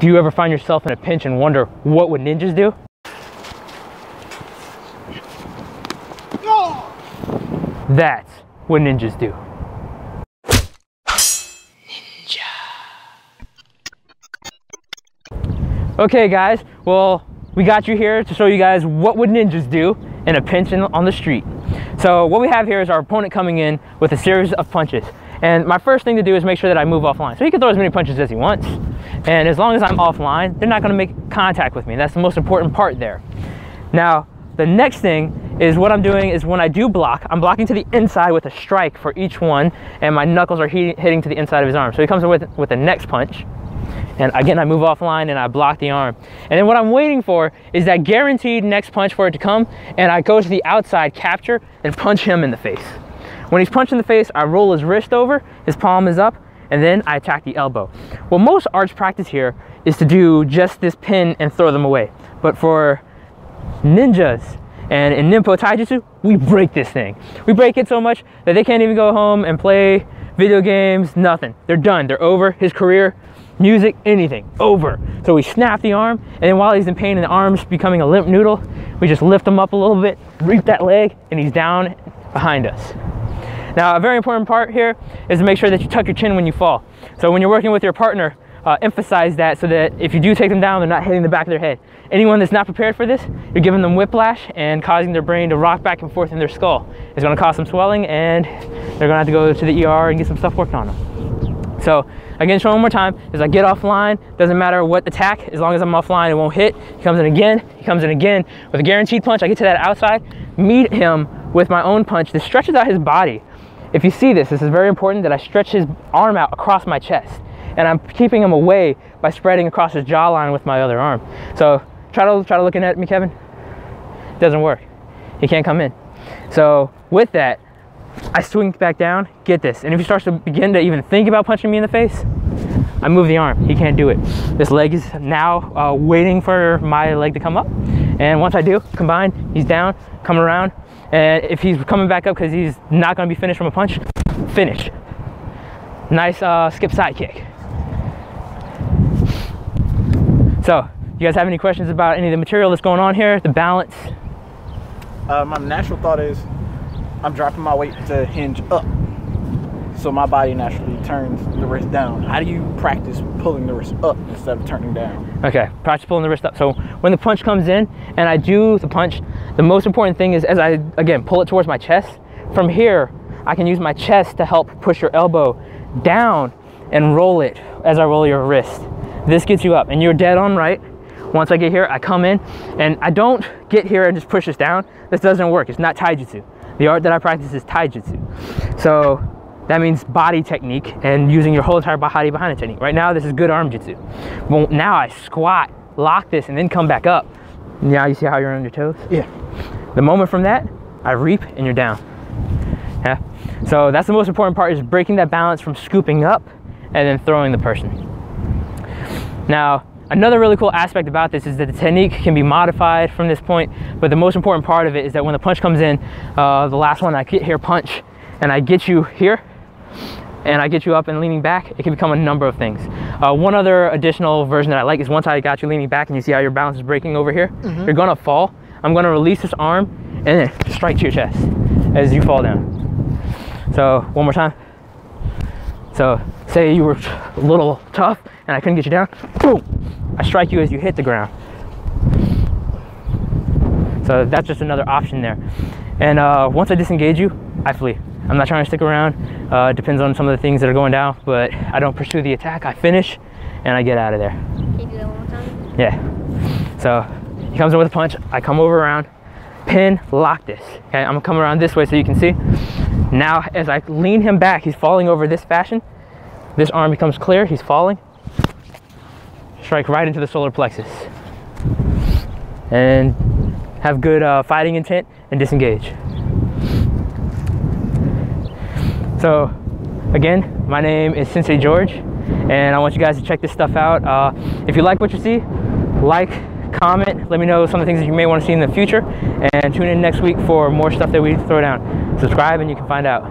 Do you ever find yourself in a pinch and wonder what would ninjas do? That's what ninjas do. Ninja. Okay guys, well, we got you here to show you guys what would ninjas do in a pinch on the street. So what we have here is our opponent coming in with a series of punches. And my first thing to do is make sure that I move offline. So he can throw as many punches as he wants. And as long as I'm offline, they're not gonna make contact with me. That's the most important part there. Now, the next thing is what I'm doing is when I do block, I'm blocking to the inside with a strike for each one, and my knuckles are hitting to the inside of his arm. So he comes in with the next punch. And again, I move offline and I block the arm. And then what I'm waiting for is that guaranteed next punch for it to come, and I go to the outside, capture, and punch him in the face. When he's punched in the face, I roll his wrist over, his palm is up, and then I attack the elbow. Well, most arts practice here is to do just this pin and throw them away. But for ninjas and in Ninpo Taijutsu, we break this thing. We break it so much that they can't even go home and play video games, nothing. They're done, they're over. His career, music, anything, over. So we snap the arm, and then while he's in pain and the arm's becoming a limp noodle, we just lift him up a little bit, reap that leg, and he's down behind us. Now, a very important part here is to make sure that you tuck your chin when you fall. So when you're working with your partner, emphasize that so that if you do take them down, they're not hitting the back of their head. Anyone that's not prepared for this, you're giving them whiplash and causing their brain to rock back and forth in their skull. It's gonna cause some swelling, and they're gonna have to go to the ER and get some stuff worked on them. So again, show one more time, as I get offline, doesn't matter what attack, as long as I'm offline, it won't hit. He comes in again with a guaranteed punch. I get to that outside, meet him with my own punch that stretches out his body. If you see this, this is very important that I stretch his arm out across my chest, and I'm keeping him away by spreading across his jawline with my other arm. So try to looking at me, Kevin. Doesn't work. He can't come in. So with that, I swing back down, get this. And if he starts to begin to even think about punching me in the face, I move the arm. He can't do it. This leg is now waiting for my leg to come up. And once I do, combine, he's down, come around. And if he's coming back up because he's not going to be finished from a punch, finish. Nice skip side kick. So, you guys have any questions about any of the material that's going on here, the balance? My natural thought is I'm dropping my weight to hinge up, so my body naturally turns the wrist down. How do you practice pulling the wrist up instead of turning down? Okay, practice pulling the wrist up. So when the punch comes in and I do the punch, the most important thing is as I, again, pull it towards my chest, from here, I can use my chest to help push your elbow down and roll it as I roll your wrist. This gets you up, and you're dead on right. Once I get here, I come in, and I don't get here and just push this down. This doesn't work. It's not Taijutsu. The art that I practice is Taijutsu. So that means body technique and using your whole entire body behind the technique. Right now, this is good arm jutsu. Well, now I squat, lock this, and then come back up. Now you see how you're on your toes? Yeah. The moment from that, I reap and you're down. Yeah. So that's the most important part, is breaking that balance from scooping up and then throwing the person. Now, another really cool aspect about this is that the technique can be modified from this point, but the most important part of it is that when the punch comes in, the last one, I get here, punch, and I get you here, and I get you up and leaning back, it can become a number of things. One other additional version that I like is once I got you leaning back and you see how your balance is breaking over here, you're gonna fall. I'm gonna release this arm and then strike to your chest as you fall down. So one more time. So say you were a little tough and I couldn't get you down, boom, I strike you as you hit the ground. So that's just another option there. And once I disengage you, I flee. I'm not trying to stick around. Depends on some of the things that are going down, but I don't pursue the attack. I finish and I get out of there. Can you do that one more time? Yeah. So he comes in with a punch, I come over around, pin, lock this. Okay, I'm gonna come around this way so you can see. Now, as I lean him back, he's falling over this fashion. This arm becomes clear, he's falling. Strike right into the solar plexus. And have good fighting intent and disengage. So, again, my name is Sensei George, and I want you guys to check this stuff out. If you like what you see, like, comment, let me know some of the things that you may want to see in the future, and tune in next week for more stuff that we throw down. Subscribe and you can find out.